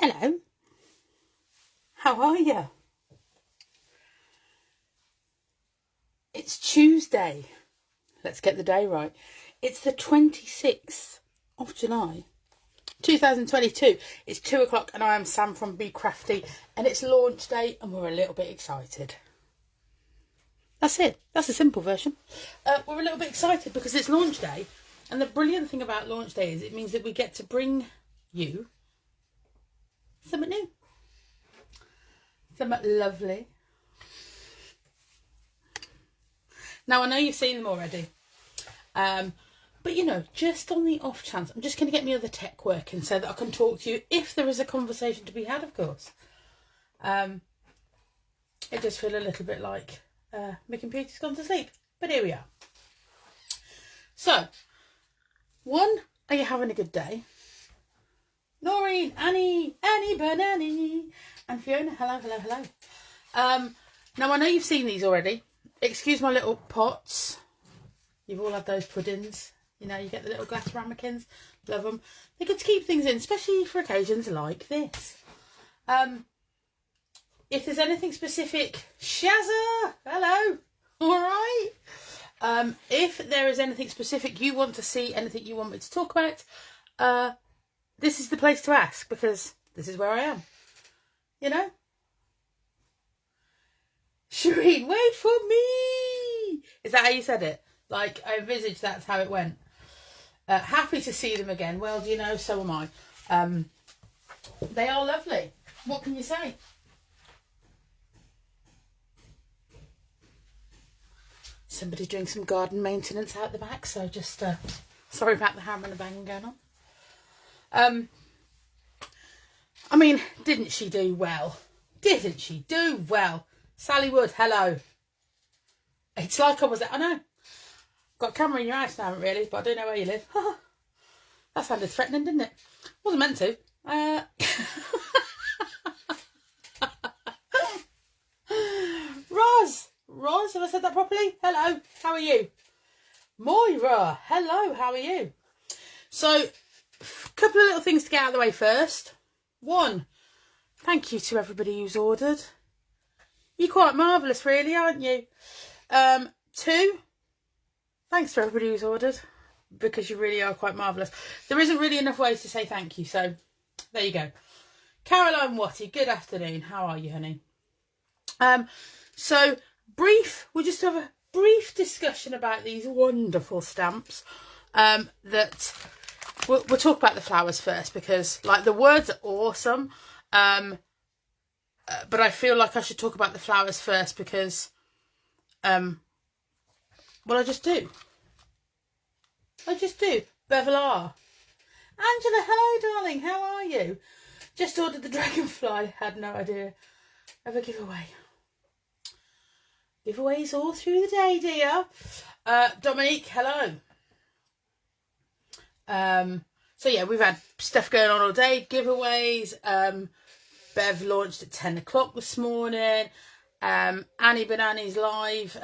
Hello. How are you? It's Tuesday. Let's get the day right. It's the 26th of July, 2022. It's 2 o'clock and I am Sam from Be Crafty and it's launch day and we're a little bit excited. That's it. That's a simple version. We're a little bit excited because it's launch day, and the brilliant thing about launch day is it means that we get to bring you something new. Something lovely. Now, I know you've seen them already. But, you know, just on the off chance, I'm just going to get my other tech working so that I can talk to you if there is a conversation to be had, of course. It does feel a little bit like my computer's gone to sleep. But here we are. So, one, are you having a good day? Noreen, Annie, Banani, and Fiona, hello, hello, hello. Now, I know you've seen these already. Excuse my little pots. You've all had those puddings. You know, you get the little glass ramekins. Love them. They're good to keep things in, especially for occasions like this. If there's anything specific, Shazza, hello, all right. If there is anything specific you want to see, anything you want me to talk about, this is the place to ask, because this is where I am, you know. Shireen, wait for me. Is that how you said it? Like, I envisaged that's how it went. Happy to see them again. Well, do you know, so am I. They are lovely. What can you say? Somebody doing some garden maintenance out the back, so just sorry about the hammer and the banging going on. I mean, didn't she do well? Didn't she do well? Sally Wood, hello. It's like I was there. I know. Got a camera in your house now, haven't really, but I don't know where you live. That sounded threatening, didn't it? Wasn't meant to. Roz, have I said that properly? Hello, how are you? Moira, hello, how are you? So, a couple of little things to get out of the way first. One, thank you to everybody who's ordered. You're quite marvellous, really, aren't you? Two, thanks to everybody who's ordered, because you really are quite marvellous. There isn't really enough ways to say thank you, so there you go. Caroline Watty, good afternoon. How are you, honey? So, we'll just have a brief discussion about these wonderful stamps. That we'll talk about the flowers first, because, like, the words are awesome. But I feel like I should talk about the flowers first because, well, I just do. Bevel R. Angela, hello, darling. How are you? Just ordered the dragonfly. Had no idea of a giveaway. Giveaways all through the day, dear. Dominique, hello. So yeah, we've had stuff going on all day. Giveaways. Bev launched at 10 o'clock this morning. Annie Banani's live.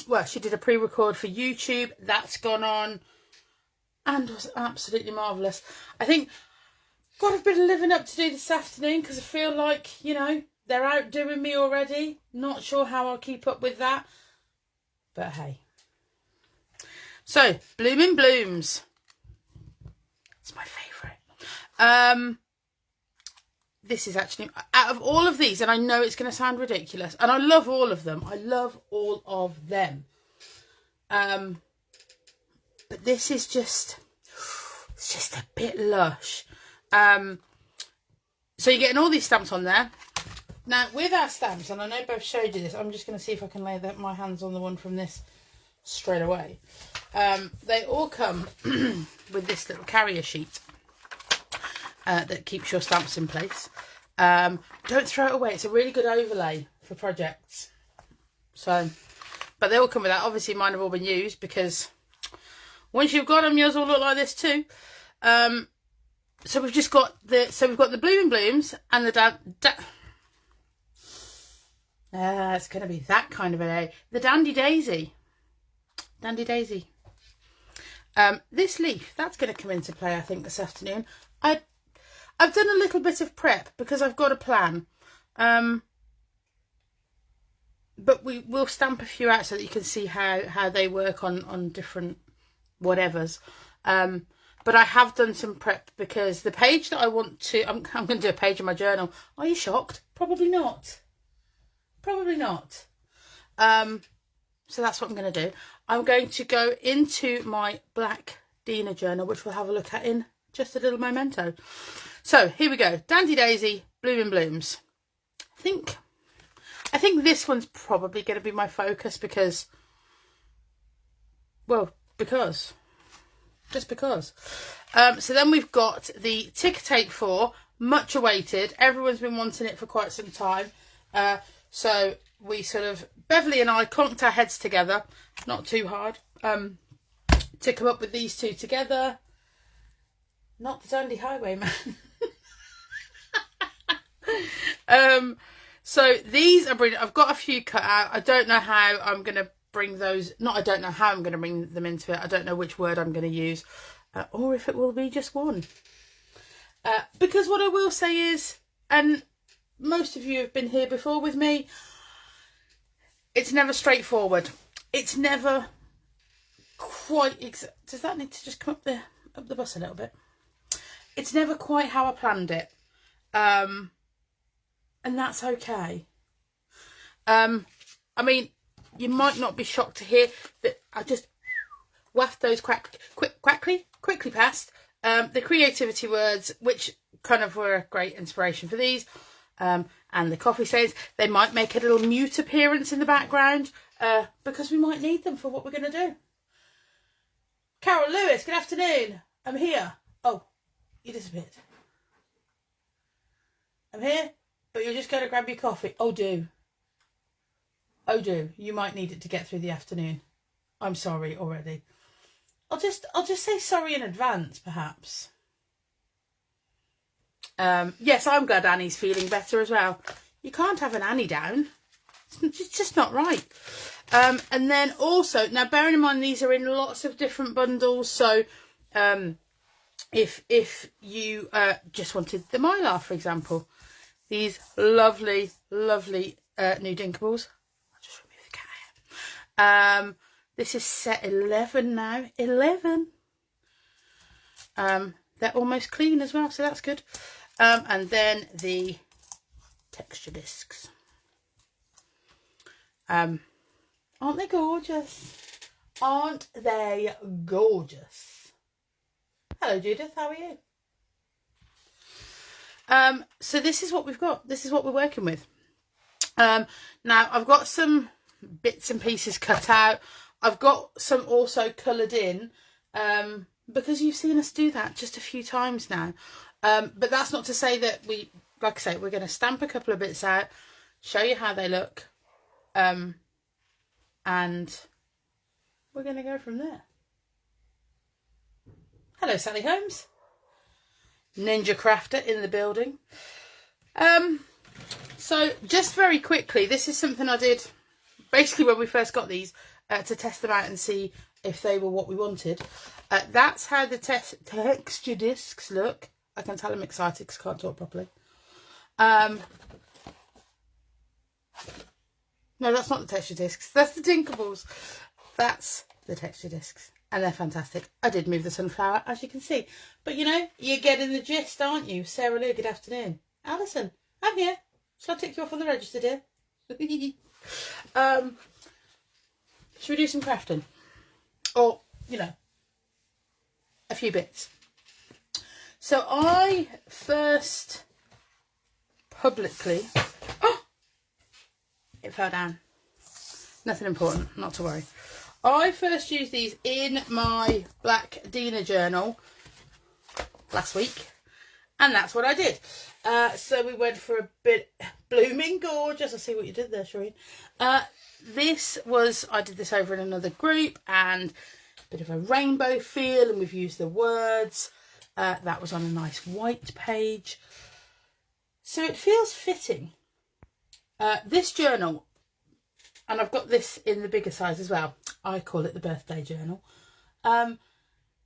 Well, she did a pre-record for YouTube. That's gone on and was absolutely marvellous. I think got a bit of living up to do this afternoon because I feel like, you know, they're outdoing me already. Not sure how I'll keep up with that. But hey. So, Blooming Blooms. It's my favourite. This is actually, out of all of these, and I know it's going to sound ridiculous, and I love all of them. I love all of them. But this is just, it's just a bit lush. So you're getting all these stamps on there. Now, with our stamps, and I know Bev showed you this, I'm just going to see if I can lay my hands on the one from this straight away. They all come with this little carrier sheet. That keeps your stamps in place. Don't throw it away. It's a really good overlay for projects. So, but they all come with that. Obviously, mine have all been used because once you've got them, yours will look like this too. So we've just got we've got the Blooming Blooms and the it's going to be that kind of a day. The Dandy Daisy. This leaf, that's going to come into play, I think, this afternoon. I've done a little bit of prep because I've got a plan. But we'll stamp a few out so that you can see how they work on different whatevers. But I have done some prep because the page that I want to, I'm going to do a page in my journal. Are you shocked? Probably not. Probably not. So that's what I'm going to do. I'm going to go into my black Dina journal, which we'll have a look at in just a little memento. So here we go. Dandy Daisy, Blooming Blooms. I think this one's probably going to be my focus because, well, just because. So then we've got the Ticker Tape 4, much awaited. Everyone's been wanting it for quite some time. So we sort of, Beverly and I conked our heads together, not too hard, to come up with these two together. Not the Dandy Highwayman. So these are brilliant. I've got a few cut out. I don't know how I'm going to bring those. I don't know how I'm going to bring them into it. I don't know which word I'm going to use. Or if it will be just one. Because what I will say is, and most of you have been here before with me, it's never straightforward. It's never quite does that need to just come up the bus a little bit? It's never quite how I planned it. And that's okay. I mean, you might not be shocked to hear that I just waffed those quickly past. The creativity words, which kind of were a great inspiration for these. And the coffee stains, they might make a little mute appearance in the background because we might need them for what we're going to do. Carol Lewis, good afternoon. I'm here. Oh, you disappeared. I'm here, but you're just going to grab your coffee. Oh, do. Oh, do. You might need it to get through the afternoon. I'm sorry already. I'll just say sorry in advance, perhaps. Yes, I'm glad Annie's feeling better as well. You can't have an Annie down. It's just not right. And then also, now bearing in mind these are in lots of different bundles, so if you just wanted the Mylar, for example, these lovely new Dinkables. I'll just remove the cat here. This is set 11 now. 11. They're almost clean as well, so that's good. And then the texture discs. Aren't they gorgeous? Aren't they gorgeous? Hello, Judith. How are you? So this is what we've got. This is what we're working with. Now, I've got some bits and pieces cut out. I've got some also coloured in because you've seen us do that just a few times now. But that's not to say that we, like I say, we're going to stamp a couple of bits out, show you how they look, and we're going to go from there. Hello, Sally Holmes. Ninja Crafter in the building. So just very quickly, this is something I did basically when we first got these to test them out and see if they were what we wanted. That's how the texture discs look. I can tell I'm excited because I can't talk properly. No, that's not the texture discs. That's the Dinkables. That's the texture discs. And they're fantastic. I did move the sunflower, as you can see. But, you know, you're getting the gist, aren't you? Sarah Lou, good afternoon. Alison, I'm here. Shall I take you off on the register, dear? Should we do some crafting? Or, you know, a few bits. So I first publicly... Oh! It fell down. Nothing important, not to worry. I first used these in my Black Dina journal last week, and that's what I did. So we went for a bit blooming gorgeous. I see what you did there, Shireen. This was, I did this over in another group, and a bit of a rainbow feel, and we've used the words. That was on a nice white page. So it feels fitting. This journal, and I've got this in the bigger size as well. I call it the birthday journal.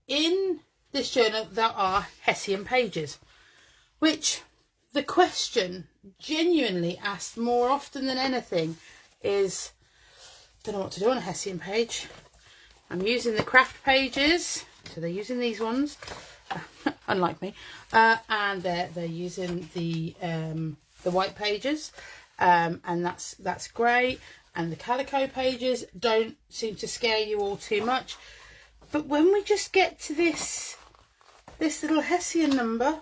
In this journal, there are Hessian pages. which the question genuinely asked more often than anything is, don't know what to do on a Hessian page. I'm using the craft pages, so they're using these ones, unlike me, and they're using the white pages, and that's great. And the calico pages don't seem to scare you all too much, but when we just get to this little Hessian number,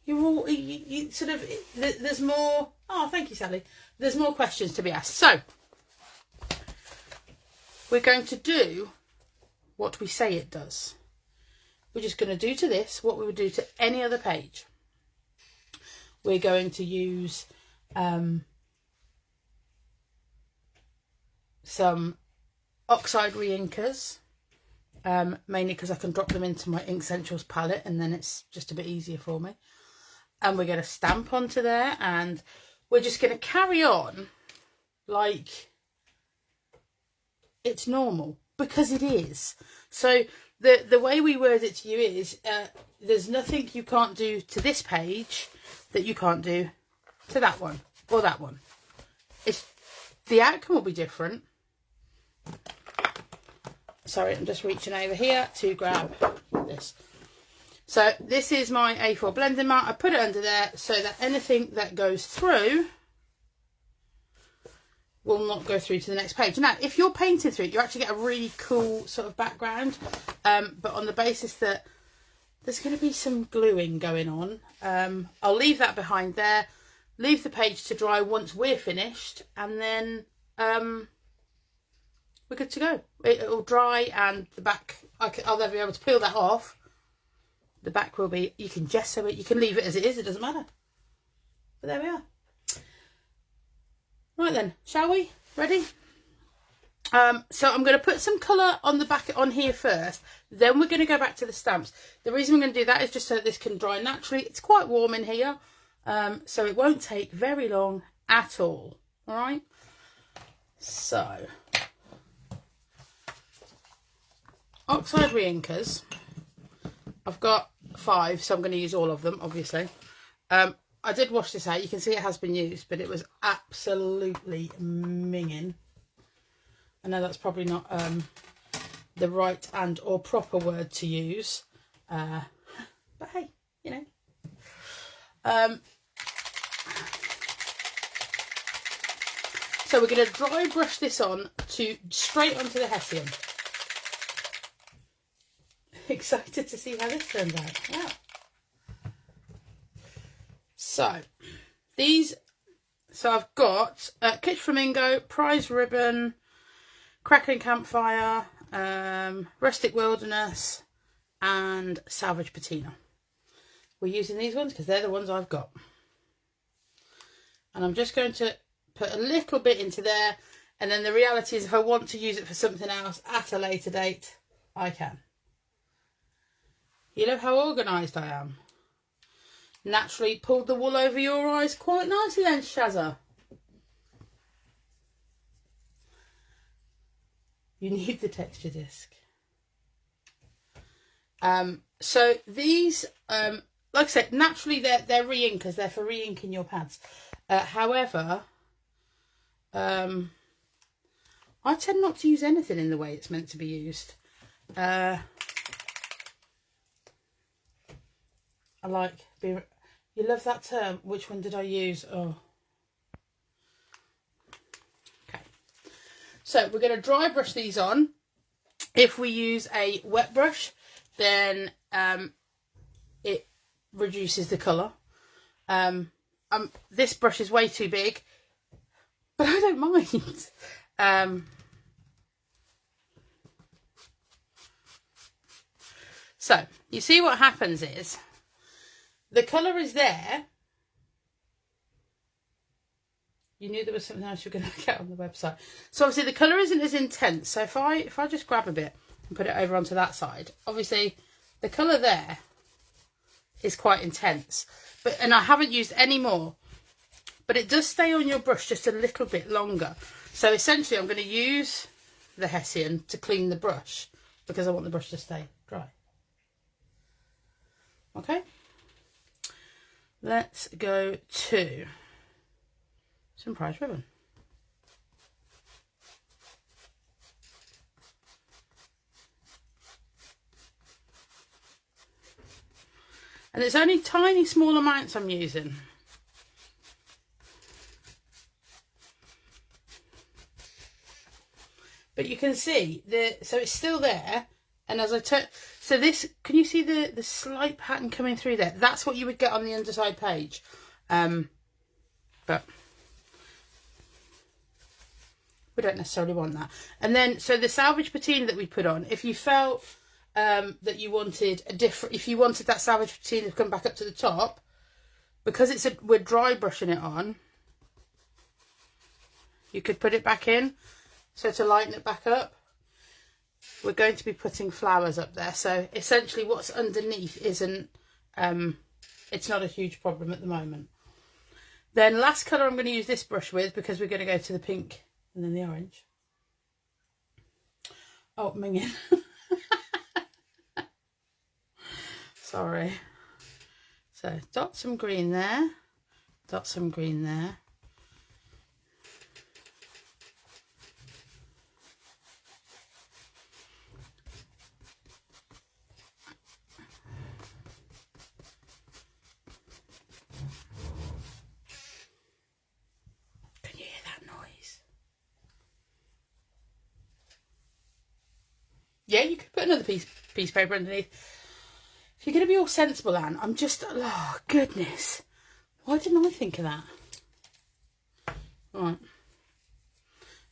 you sort of, there's more. Oh, thank you, Sally. There's more questions to be asked. So we're going to do what we say it does. We're just going to do to this what we would do to any other page. We're going to use some oxide re-inkers, mainly because I can drop them into my Ink Essentials palette and then it's just a bit easier for me. And we're going to stamp onto there, and we're just going to carry on like it's normal, because it is. So the way we word it to you is, there's nothing you can't do to this page that you can't do to that one or that one. The outcome will be different. Sorry, I'm just reaching over here to grab this. So this is my A4 blending mat. I put it under there so that anything that goes through will not go through to the next page. Now, if you're painting through it, you actually get a really cool sort of background, but on the basis that there's going to be some gluing going on, I'll leave that behind there, leave the page to dry once we're finished, and then we're good to go. It'll dry, and the back, I'll then be able to peel that off. The back will be, you can gesso it, you can leave it as it is, it doesn't matter. But there we are. Right then, shall we? Ready? So I'm going to put some colour on the back on here first, then we're going to go back to the stamps. The reason we're going to do that is just so that this can dry naturally. It's quite warm in here, so it won't take very long at all. All right? So, oxide re-inkers. I've got 5, so I'm going to use all of them, obviously. I did wash this out. You can see it has been used, but it was absolutely minging. I know that's probably not the right and or proper word to use, but hey, you know. So we're going to dry brush this on straight onto the Hessian. Excited to see how this turns out. Yeah. So I've got Kitsch Flamingo, Prize Ribbon, Crackling Campfire, Rustic Wilderness, and Salvage Patina. We're using these ones because they're the ones I've got. And I'm just going to put a little bit into there, and then the reality is if I want to use it for something else at a later date, I can. You know how organised I am. Naturally pulled the wool over your eyes quite nicely then, Shazza. You need the texture disc. So these, like I said, naturally they're re-inkers. They're for re-inking your pads. However, I tend not to use anything in the way it's meant to be used. You love that term. Which one did I use? Oh. Okay. So we're going to dry brush these on. If we use a wet brush, then it reduces the colour. This brush is way too big, but I don't mind. So you see what happens is, the colour is there. You knew there was something else you were going to get on the website. So obviously the colour isn't as intense. So if I just grab a bit and put it over onto that side, obviously the colour there is quite intense. And I haven't used any more. But it does stay on your brush just a little bit longer. So essentially I'm going to use the Hessian to clean the brush because I want the brush to stay dry. Okay? let's go to some prize ribbon. And it's only tiny small amounts I'm using. But you can see so it's still there, and as I turn, so this, can you see the slight pattern coming through there? That's what you would get on the underside page, but we don't necessarily want that. And then so the salvage patina that we put on, if you felt that you wanted a different, if you wanted that salvage patina to come back up to the top, because we're dry brushing it on, you could put it back in. So to lighten it back up, we're going to be putting flowers up there. So essentially what's underneath isn't, it's not a huge problem at the moment. Then last colour I'm going to use this brush with, because we're going to go to the pink and then the orange. Oh, minging. Sorry. So dot some green there, dot some green there. Can you hear that noise? Yeah, you could put another piece of paper underneath. If you're going to be all sensible, Anne, I'm just, oh goodness, why didn't I think of that? Right,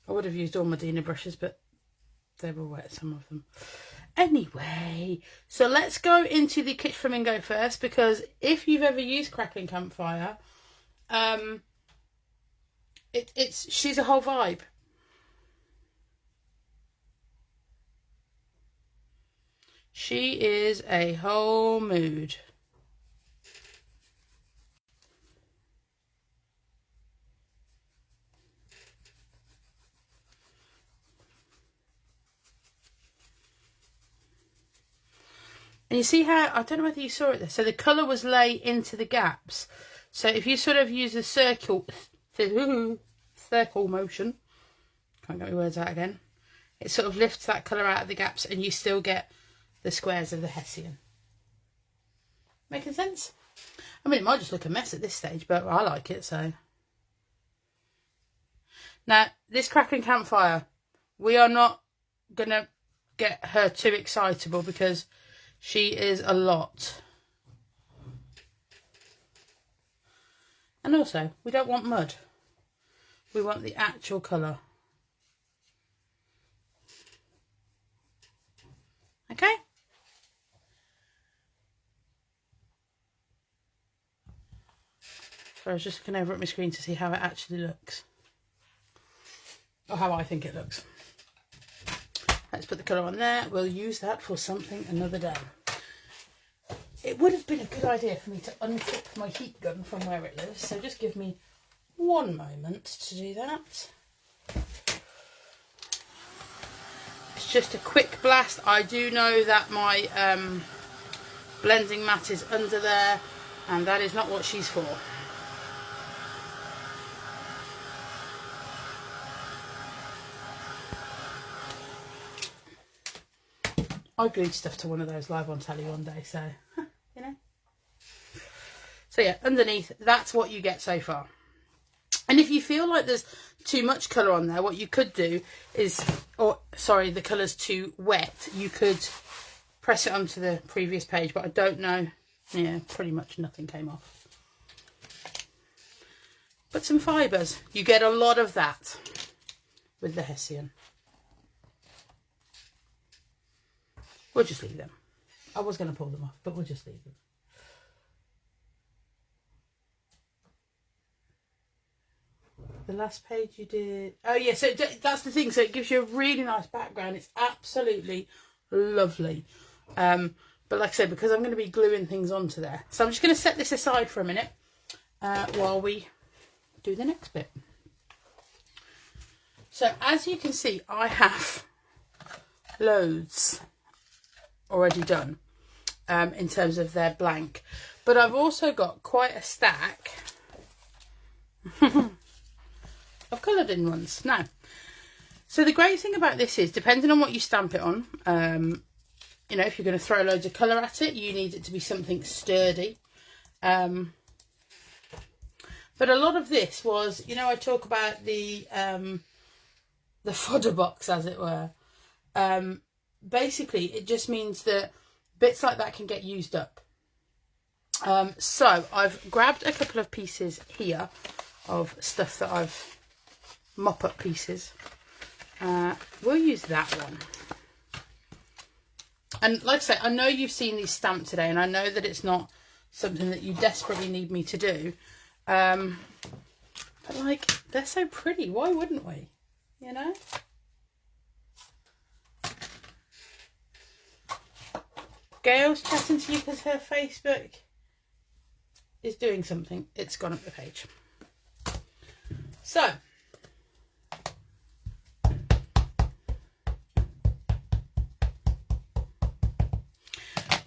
I would have used all my Dina brushes, but they were wet, some of them. Anyway, so let's go into the Kitsch Flamingo first, because if you've ever used Crackling Campfire, she's a whole vibe. She is a whole mood. And you see how, I don't know whether you saw it there, so the colour was laid into the gaps. So if you sort of use a circle motion, can't get my words out again, it sort of lifts that colour out of the gaps and you still get the squares of the Hessian. Making sense? I mean, it might just look a mess at this stage, but I like it, so. Now, this Crackling Campfire, we are not going to get her too excitable because she is a lot. And also, we don't want mud. We want the actual colour. Okay? So I was just looking over at my screen to see how it actually looks. Or how I think it looks. Let's put the colour on there. We'll use that for something another day. It would have been a good idea for me to unclip my heat gun from where it lives. So just give me one moment to do that. It's just a quick blast. I do know that my blending mat is under there, and that is not what she's for. I glued stuff to one of those live on telly one day, so, you know. So yeah, underneath, that's what you get so far. And if you feel like there's too much colour on there, what you could do is, or sorry, the colour's too wet, you could press it onto the previous page, but I don't know. Yeah, pretty much nothing came off. But some fibres, you get a lot of that with the Hessian. We'll just leave them. I was going to pull them off, but we'll just leave them. The last page you did... Oh, yeah, so that's the thing. So it gives you a really nice background. It's absolutely lovely. But like I said, because I'm going to be gluing things onto there. So I'm just going to set this aside for a minute while we do the next bit. So as you can see, I have loads already done in terms of their blank, But I've also got quite a stack of coloured in ones. Now, so the great thing about this is, depending on what you stamp it on, you know, if you're going to throw loads of colour at it, you need it to be something sturdy. But a lot of this was, you know, I talk about the fodder box, as it were. Basically, it just means that bits like that can get used up. So I've grabbed a couple of pieces here of stuff that I've mop-up pieces. We'll use that one. And like I say, I know you've seen these stamped today, and I know that it's not something that you desperately need me to do. But like, they're so pretty. Why wouldn't we? You know? Gail's chatting to you because her Facebook is doing something. It's gone up the page. So,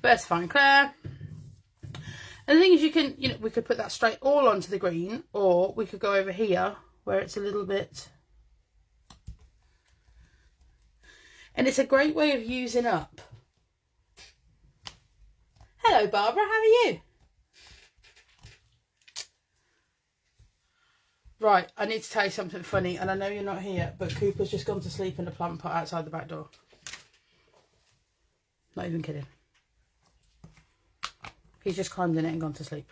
Versifying Claire. And the thing is, you can, you know, we could put that straight all onto the green, or we could go over here where it's a little bit. And it's a great way of using up. Hello, Barbara, how are you? Right, I need to tell you something funny, and I know you're not here, but Cooper's just gone to sleep in a plant pot outside the back door. Not even kidding. He's just climbed in it and gone to sleep.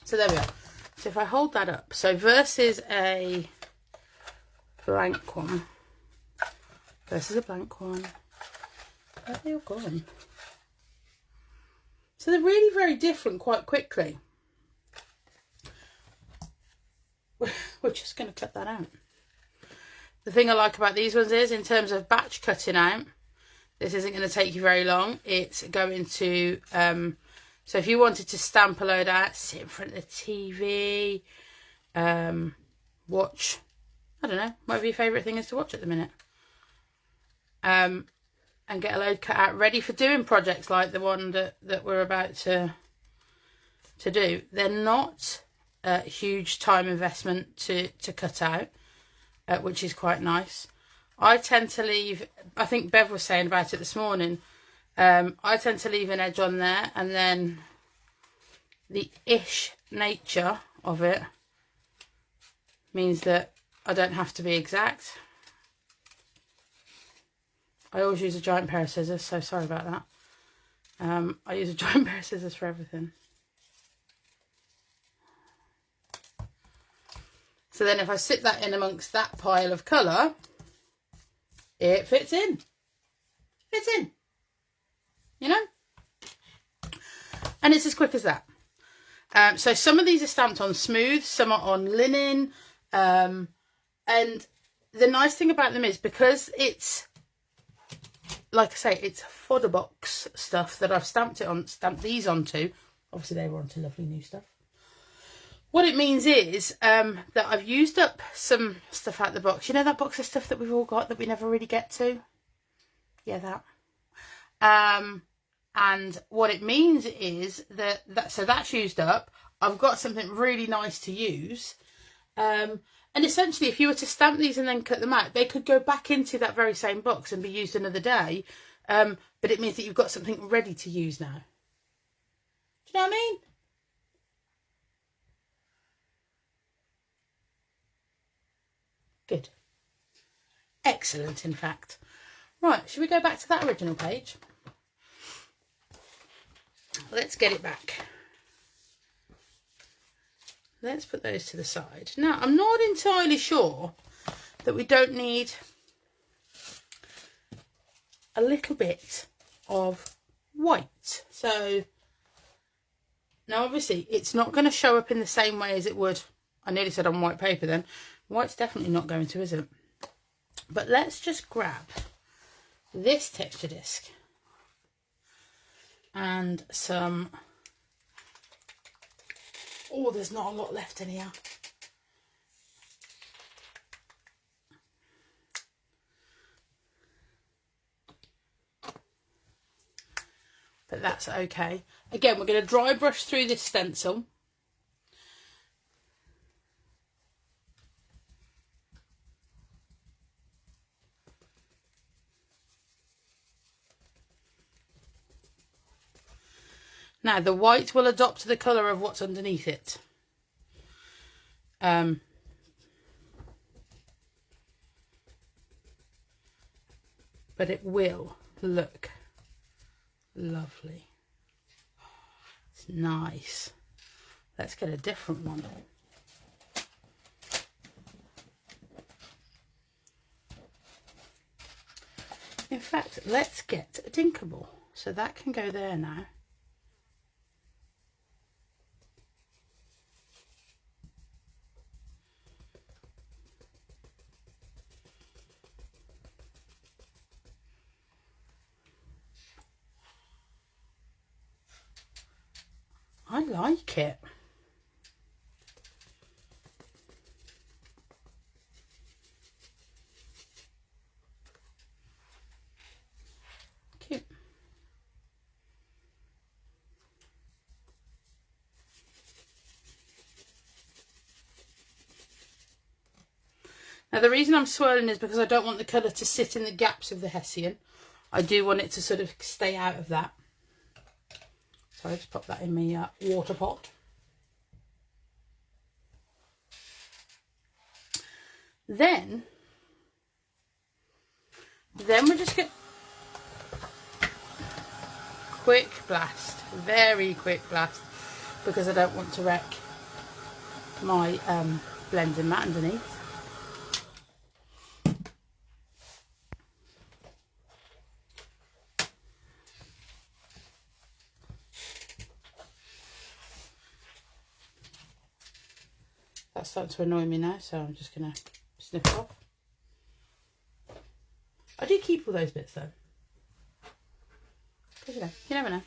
So there we are. So if I hold that up, so versus a blank one, versus a blank one, where are they all gone? So they're really very different quite quickly. We're just going to cut that out. The thing I like about these ones is, in terms of batch cutting out, this isn't going to take you very long. It's going to, so if you wanted to stamp a load out, sit in front of the TV, watch, I don't know, whatever your favourite thing is to watch at the minute. And get a load cut out, ready for doing projects like the one that we're about to do. They're not a huge time investment to cut out, which is quite nice. I tend to leave, I think Bev was saying about it this morning, I tend to leave an edge on there, and then the ish nature of it means that I don't have to be exact. I always use a giant pair of scissors, so sorry about that. I use a giant pair of scissors for everything. So then if I sit that in amongst that pile of colour, it fits in. Fits in. You know? And it's as quick as that. So some of these are stamped on smooth, some are on linen. And the nice thing about them is, because it's, like I say, it's fodder box stuff that I've stamped these onto. Obviously they were onto lovely new stuff. What it means is that I've used up some stuff out the box. You know that box of stuff that we've all got that we never really get to? Yeah, that. And what it means is so that's used up. I've got something really nice to use. And essentially, if you were to stamp these and then cut them out, they could go back into that very same box and be used another day. But it means that you've got something ready to use now. Do you know what I mean? Good. Excellent, in fact. Right, should we go back to that original page? Let's get it back. Let's put those to the side. Now, I'm not entirely sure that we don't need a little bit of white. So, now obviously, it's not going to show up in the same way as it would. I nearly said on white paper then. White's definitely not going to, is it? But let's just grab this texture disc and some, oh, there's not a lot left in here. but that's okay. Again, we're going to dry brush through this stencil. Now the white will adopt the colour of what's underneath it. But it will look lovely. It's nice. Let's get a different one. In fact, let's get a Dinkable. So that can go there now. I like it. Cute. Now the reason I'm swirling is because I don't want the colour to sit in the gaps of the Hessian. I do want it to sort of stay out of that. So I just pop that in my water pot. Then we just get quick blast, very quick blast, because I don't want to wreck my blending mat underneath. That's starting to annoy me now, so I'm just going to snip it off. I do keep all those bits though. Because you never know.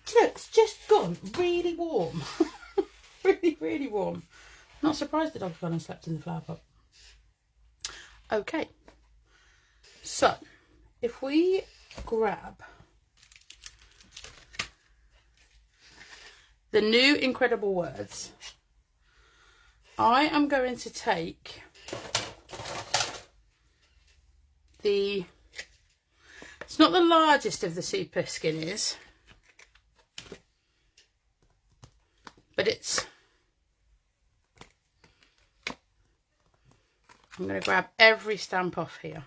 Do you know, it's just gone really warm. Really, really warm. Not surprised the dog's gone and slept in the flower pot. Okay. So, if we grab the new Incredible Words, I am going to take it's not the largest of the super skinnies, but I'm going to grab every stamp off here,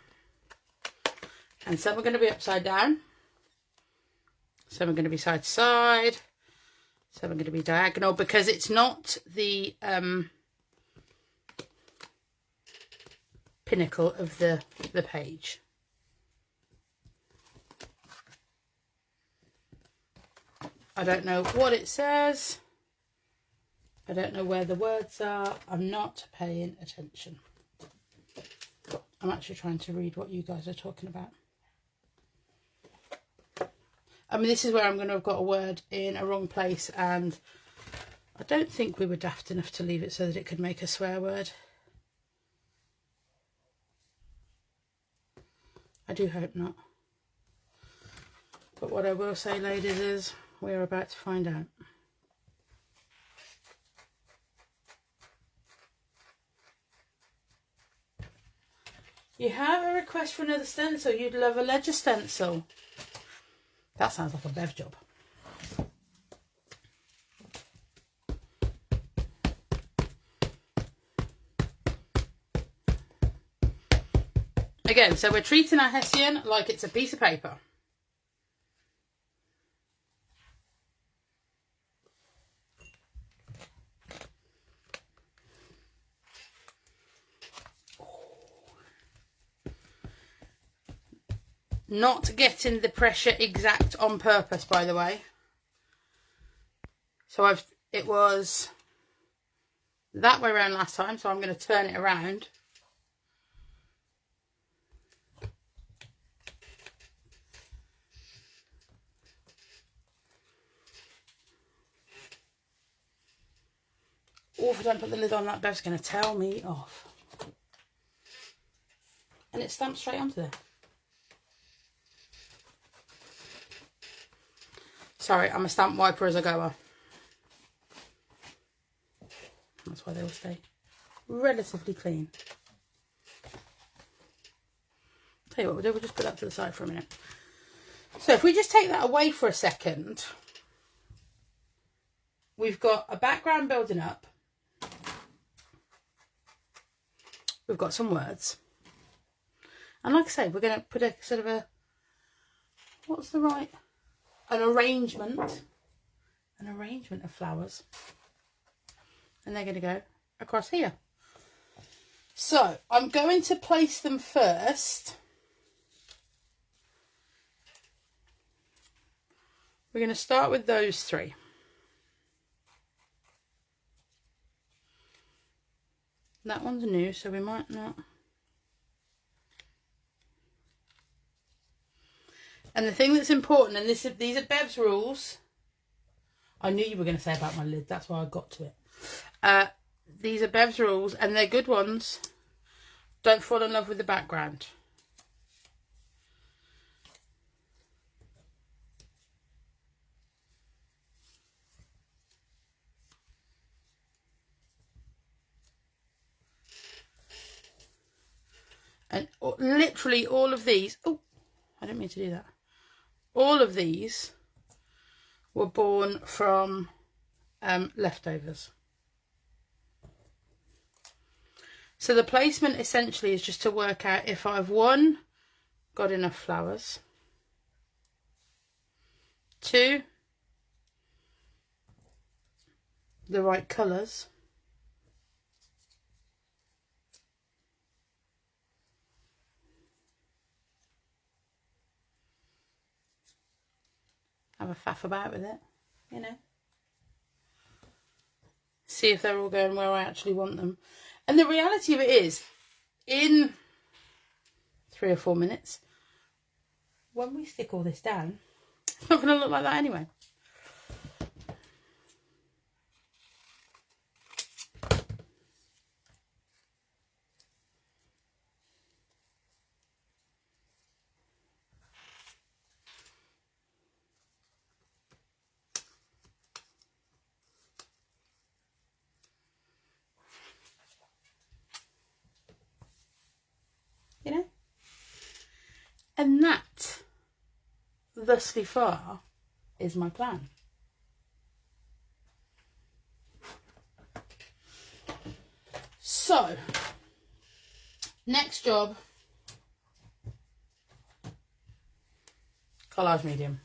and some are going to be upside down, some are going to be side to side, some are going to be diagonal, because it's not the pinnacle of the page. I don't know what it says. I don't know where the words are. I'm not paying attention. I'm actually trying to read what you guys are talking about. I mean, this is where I'm going to have got a word in a wrong place, and I don't think we were daft enough to leave it so that it could make a swear word. I do hope not. But what I will say, ladies, is we're about to find out. You have a request for another stencil. You'd love a ledger stencil. That sounds like a Bev job. Again, so we're treating our Hessian like it's a piece of paper. Not getting the pressure exact on purpose, by the way. So it was that way around last time, so I'm going to turn it around. Oh, if I don't put the lid on, that Bev's going to tell me off. And it stamps straight onto there. Sorry, I'm a stamp wiper as I go. That's why they will stay relatively clean. Tell you what we'll do, we'll just put that to the side for a minute. So if we just take that away for a second, we've got a background building up. We've got some words. And like I say, we're going to put a sort of a, what's the right, an arrangement of flowers. And they're going to go across here. So I'm going to place them first. We're going to start with those three. That one's new, so we might not. And the thing that's important, and these are Bev's rules. I knew you were going to say about my lid, that's why I got to it. These are Bev's rules, and they're good ones. Don't fall in love with the background. And literally all of these, oh, I didn't mean to do that. All of these were born from leftovers. So the placement essentially is just to work out if I've, one, got enough flowers, two, the right colours, have a faff about with it, you know, see if they're all going where I actually want them. And the reality of it is, in 3 or 4 minutes, when we stick all this down, it's not going to look like that anyway. You know, and that, thusly far, is my plan. So, next job, collage medium.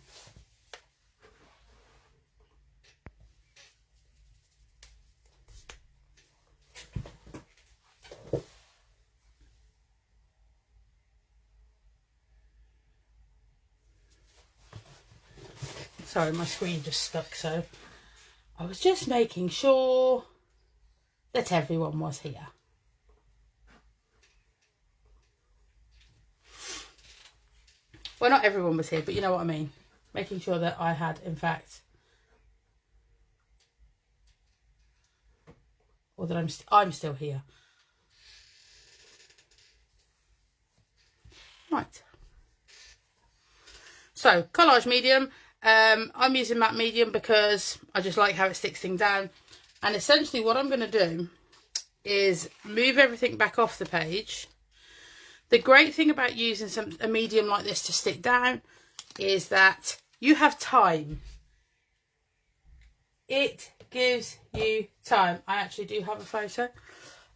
Sorry, my screen just stuck, so I was just making sure that everyone was here. Well, not everyone was here, but you know what I mean. Making sure that I had, in fact, or that I'm still here. Right. So, collage medium. I'm using matte medium because I just like how it sticks things down. And essentially what I'm going to do is move everything back off the page. The great thing about using a medium like this to stick down is that you have time. It gives you time. I actually do have a photo.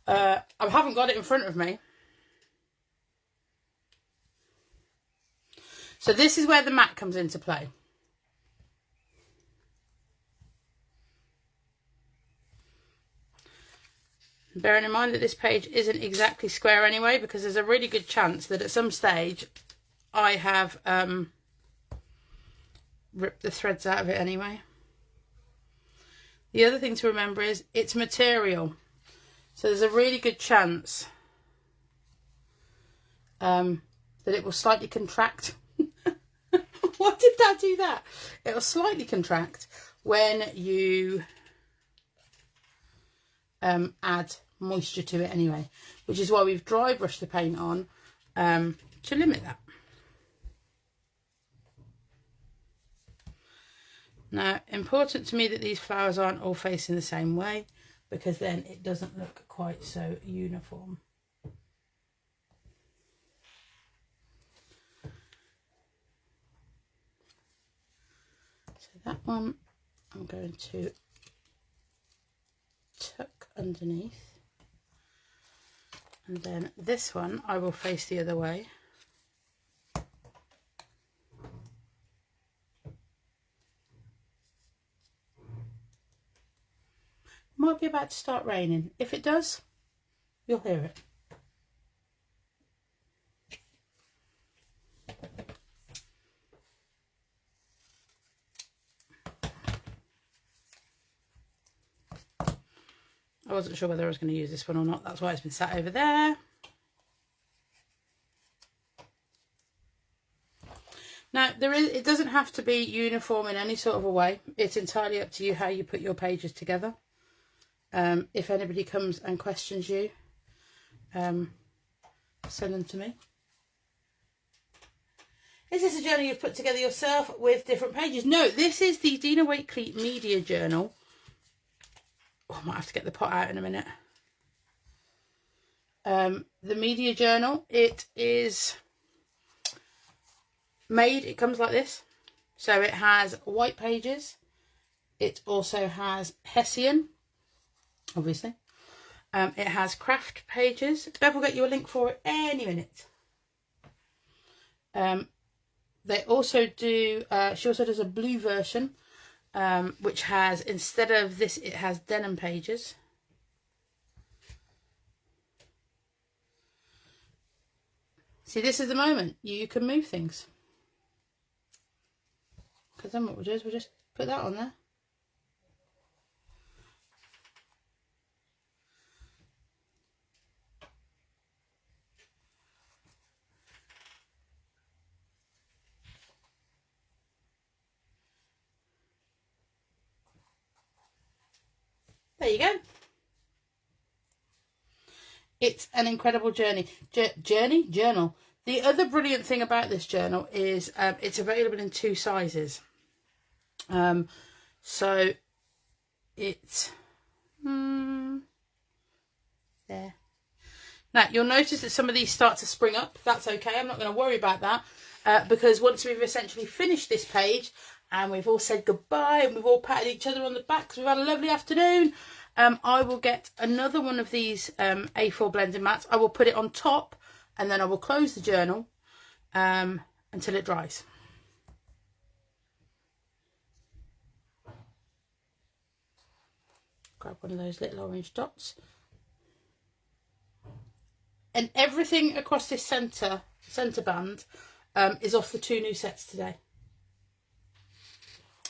I haven't got it in front of me. So this is where the matte comes into play. Bearing in mind that this page isn't exactly square anyway, because there's a really good chance that at some stage I have ripped the threads out of it anyway. The other thing to remember is it's material. So there's a really good chance that it will slightly contract. Why did that do that? It will slightly contract when you add moisture to it anyway, which is why we've dry brushed the paint on to limit that. Now, important to me that these flowers aren't all facing the same way, because then it doesn't look quite so uniform. So that one I'm going to tuck underneath, and then this one I will face the other way. Might be about to start raining. If it does, you'll hear it. I wasn't sure whether I was going to use this one or not. That's why it's been sat over there. Now, it doesn't have to be uniform in any sort of a way. It's entirely up to you how you put your pages together. If anybody comes and questions you, send them to me. Is this a journal you've put together yourself with different pages? No, this is the Dina Wakley Media Journal. Oh, I might have to get the pot out in a minute. The Media Journal, it is made, it comes like this. So it has white pages. It also has Hessian, obviously. It has craft pages. Bev will get you a link for it any minute. They also do, she also does a blue version, which has, instead of this, it has denim pages. See, this is the moment you can move things. Because then what we'll do is we'll just put that on there. There you go. It's an incredible journey. Journal. The other brilliant thing about this journal is it's available in 2 sizes. So it's there. Now you'll notice that some of these start to spring up. That's okay. I'm not going to worry about that because once we've essentially finished this page and we've all said goodbye and we've all patted each other on the back because we've had a lovely afternoon, I will get another one of these A4 blending mats. I will put it on top and then I will close the journal until it dries. Grab one of those little orange dots. And everything across this centre band is off the 2 new sets today.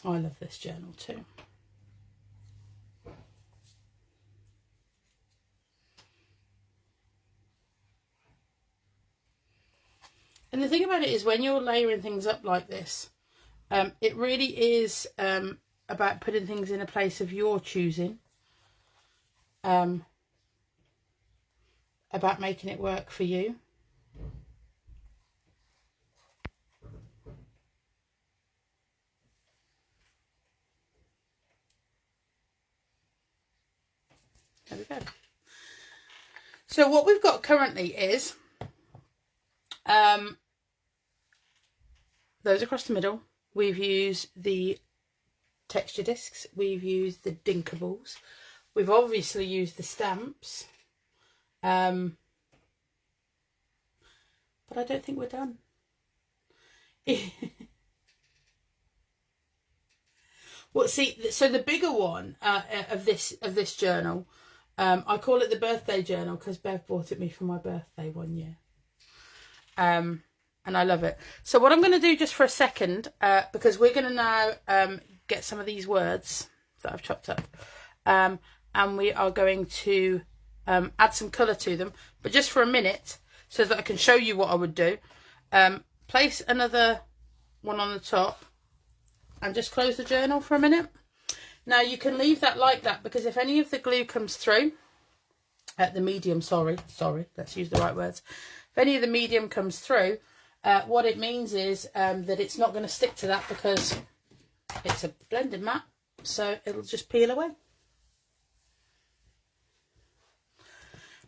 I love this journal too. And the thing about it is when you're layering things up like this, it really is about putting things in a place of your choosing. About making it work for you. There we go. So what we've got currently is those across the middle. We've used the texture discs. We've used the Dinkables. We've obviously used the stamps. But I don't think we're done. Well, see, so the bigger one of this journal, I call it the birthday journal because Bev bought it me for my birthday one year. And I love it. So what I'm going to do just for a second, because we're going to now get some of these words that I've chopped up, and we are going to add some colour to them, but just for a minute so that I can show you what I would do. Place another one on the top and just close the journal for a minute. Now you can leave that like that because if any of the glue comes through, the medium, sorry, let's use the right words. If any of the medium comes through, what it means is that it's not going to stick to that because it's a blended mat, so it'll just peel away.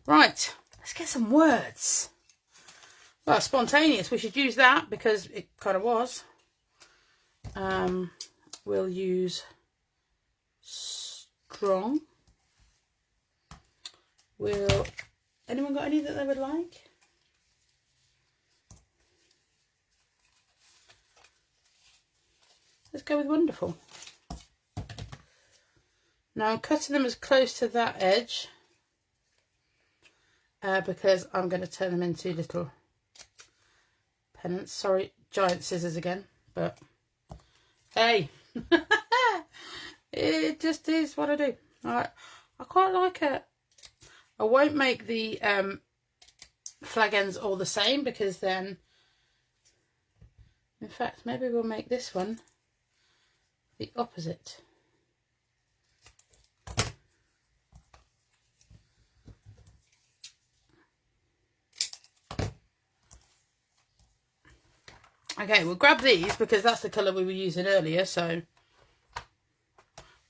Right, let's get some words. Well, spontaneous, we should use that because it kind of was. We'll use strong. Anyone got any that they would like? Let's go with wonderful. Now I'm cutting them as close to that edge because I'm going to turn them into little pennants. Sorry, giant scissors again, but hey, it just is what I do. I quite like it. I won't make the flag ends all the same because then, in fact, maybe we'll make this one the opposite. Okay, we'll grab these because that's the colour we were using earlier, so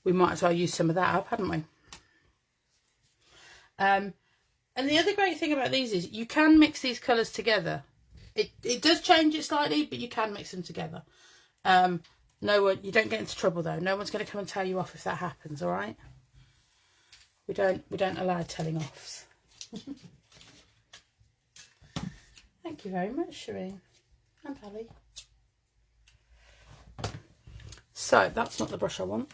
we might as well use some of that up, hadn't we? And the other great thing about these is you can mix these colours together. It does change it slightly, but you can mix them together. No one, you don't get into trouble though. No one's going to come and tell you off if that happens. All right? We don't allow telling offs. Thank you very much, Shireen and Pally. So that's not the brush I want.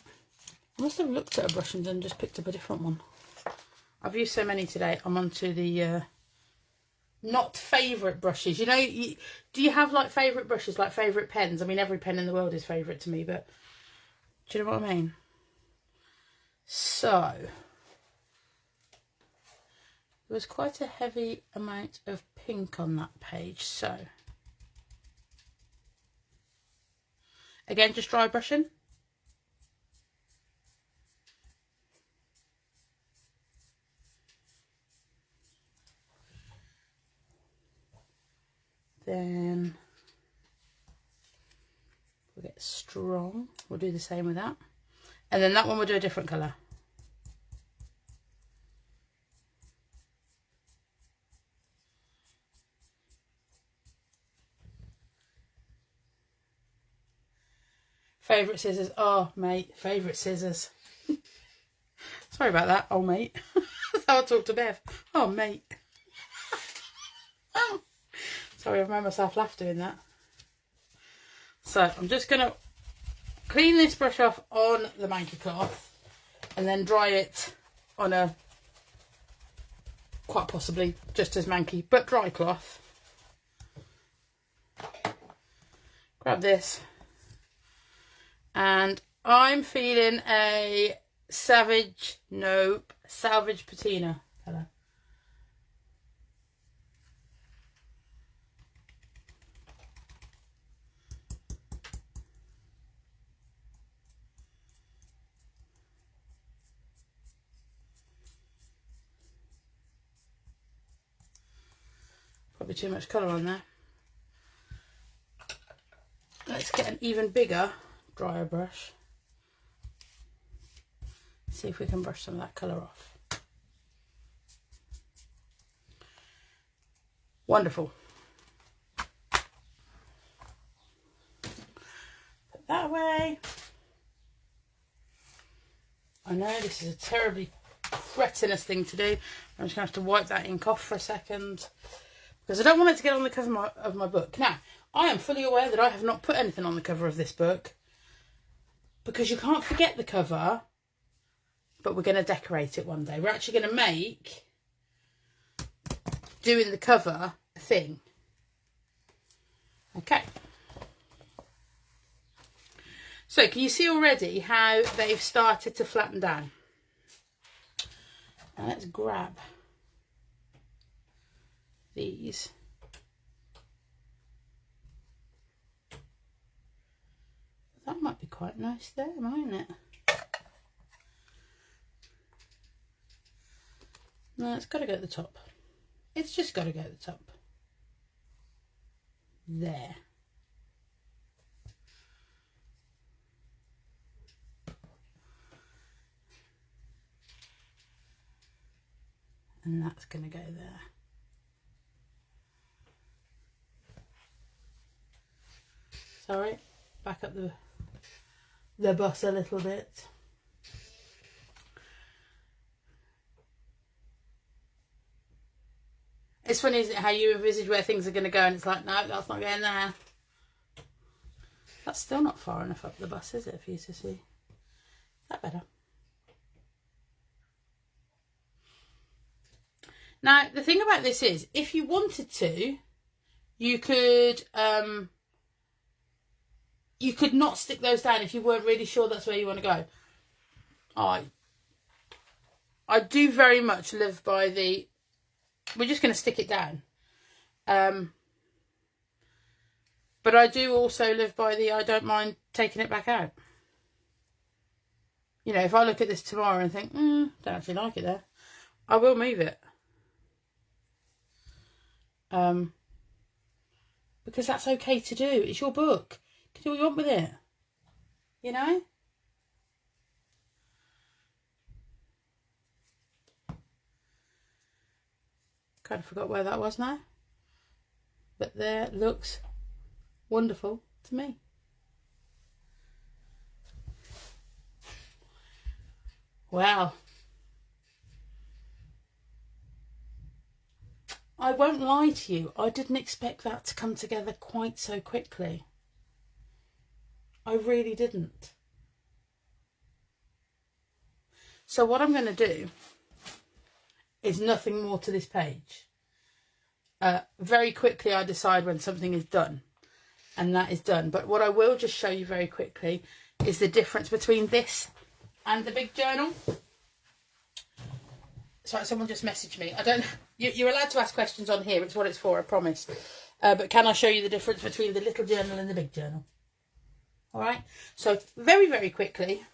I must have looked at a brush and then just picked up a different one. I've used so many today. I'm onto the not favourite brushes. You know, do you have like favourite brushes, like favourite pens? I mean, every pen in the world is favourite to me, but do you know what I mean? So there was quite a heavy amount of pink on that page. So again, just dry brushing. Then we'll get strong. We'll do the same with that. And then that one we'll do a different colour. Favourite scissors. Oh, mate. Favourite scissors. Sorry about that. Oh, mate. That's how I talk to Bev. Oh, mate. Oh. Sorry, I've made myself laugh doing that. So I'm just going to clean this brush off on the manky cloth and then dry it on a quite possibly just as manky but dry cloth. Grab this and I'm feeling a salvage patina colour. Probably too much colour on there. Let's get an even bigger dryer brush. See if we can brush some of that colour off. Wonderful. Put that away. I know this is a terribly cretinous thing to do. I'm just going to have to wipe that ink off for a second because I don't want it to get on the cover of my book. Now, I am fully aware that I have not put anything on the cover of this book because you can't forget the cover, but we're going to decorate it one day. We're actually going to make doing the cover a thing. Okay. So can you see already how they've started to flatten down? Now let's grab these. That might be quite nice there, mightn't it? No, it's got to go at the top. It's just got to go at the top. There. and that's going to go there. Sorry, back up the bus a little bit. It's funny, isn't it, how you envisage where things are going to go and it's like, no, that's not going there. That's still not far enough up the bus, is it, for you to see? Is that better? Now, the thing about this is, if you wanted to, you could not stick those down if you weren't really sure that's where you want to go. I do very much live by the, we're just going to stick it down. But I do also live by the, I don't mind taking it back out. You know, if I look at this tomorrow and think, don't actually like it there, I will move it. Because that's okay to do. It's your book. You can do what you want with it. You know? Kind of forgot where that was now. But there, looks wonderful to me. Well, I won't lie to you, I didn't expect that to come together quite so quickly. I really didn't. So what I'm going to do is nothing more to this page. Very quickly I decide when something is done, and that is done. But what I will just show you very quickly is the difference between this and the big journal. Sorry, someone just messaged me. I don't. You're allowed to ask questions on here. It's what it's for, I promise. But can I show you the difference between the little journal and the big journal? All right. So very, very quickly.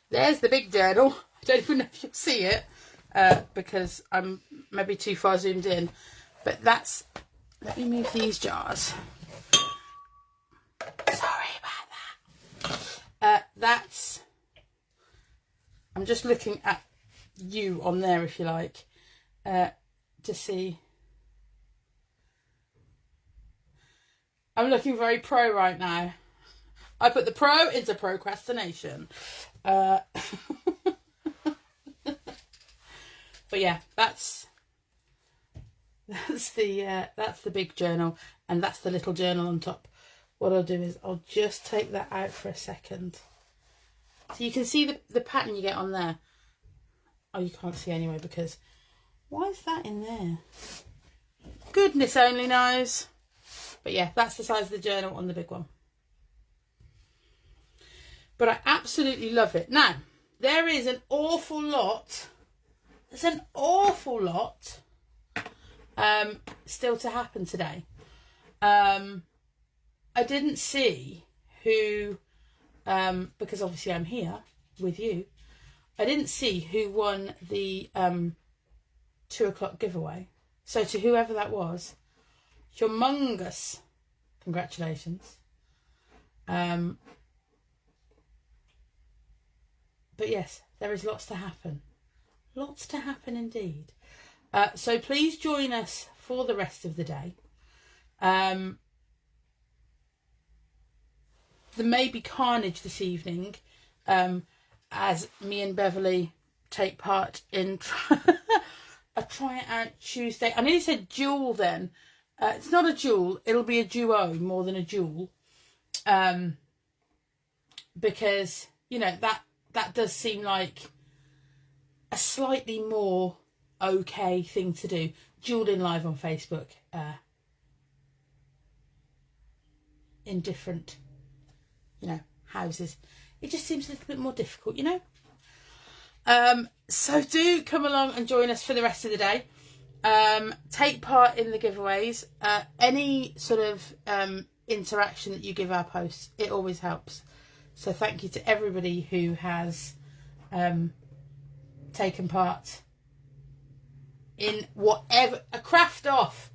There's the big journal. I don't even know if you'll see it because I'm maybe too far zoomed in. But that's. Let me move these jars. Sorry about that. That's. I'm just looking at you on there, if you like, to see. I'm looking very pro right now. I put the pro into procrastination. But yeah, that's the big journal, and that's the little journal on top. What I'll do is I'll just take that out for a second. So you can see the pattern you get on there. Oh, you can't see anyway because... Why is that in there? Goodness only knows. But yeah, that's the size of the journal on the big one. But I absolutely love it. Now, there is an awful lot... There's an awful lot still to happen today. I didn't see who... because obviously I'm here with you, I didn't see who won the 2 o'clock giveaway. So to whoever that was, humongous congratulations. But yes, there is lots to happen. Lots to happen indeed. So please join us for the rest of the day. There may be carnage this evening as me and Beverly take part in a Try It Out Tuesday. I nearly said duel then. It's not a duel. It'll be a duo more than a duel. Because, you know, that does seem like a slightly more okay thing to do. Dueling live on Facebook in different... you know, houses. It just seems a little bit more difficult, you know. So do come along and join us for the rest of the day. Take part in the giveaways. Any sort of interaction that you give our posts, it always helps. So thank you to everybody who has taken part in whatever. A craft off.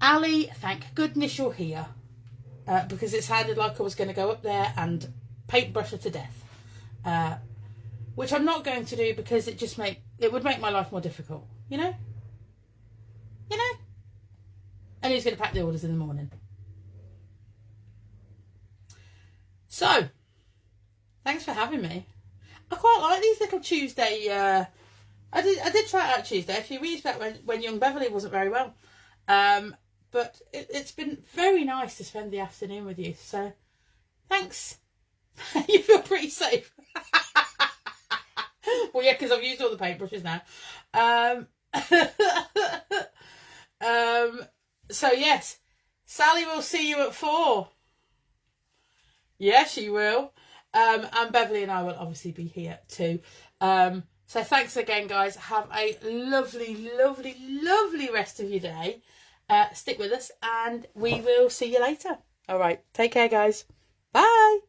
Ali, thank goodness you're here. Because it sounded like I was going to go up there and paintbrush her to death. which I'm not going to do because it would make my life more difficult, you know? You know? And who's going to pack the orders in the morning? So, thanks for having me. I quite like these little Tuesday. I did try it out Tuesday a few weeks back when young Beverly wasn't very well. But it's been very nice to spend the afternoon with you. So, thanks. You feel pretty safe. Well, yeah, because I've used all the paintbrushes now. So yes, Sally will see you at 4. Yes, she will. And Beverly and I will obviously be here too. So thanks again, guys. Have a lovely, lovely, lovely rest of your day. Stick with us and we will see you later. All right. Take care, guys. Bye.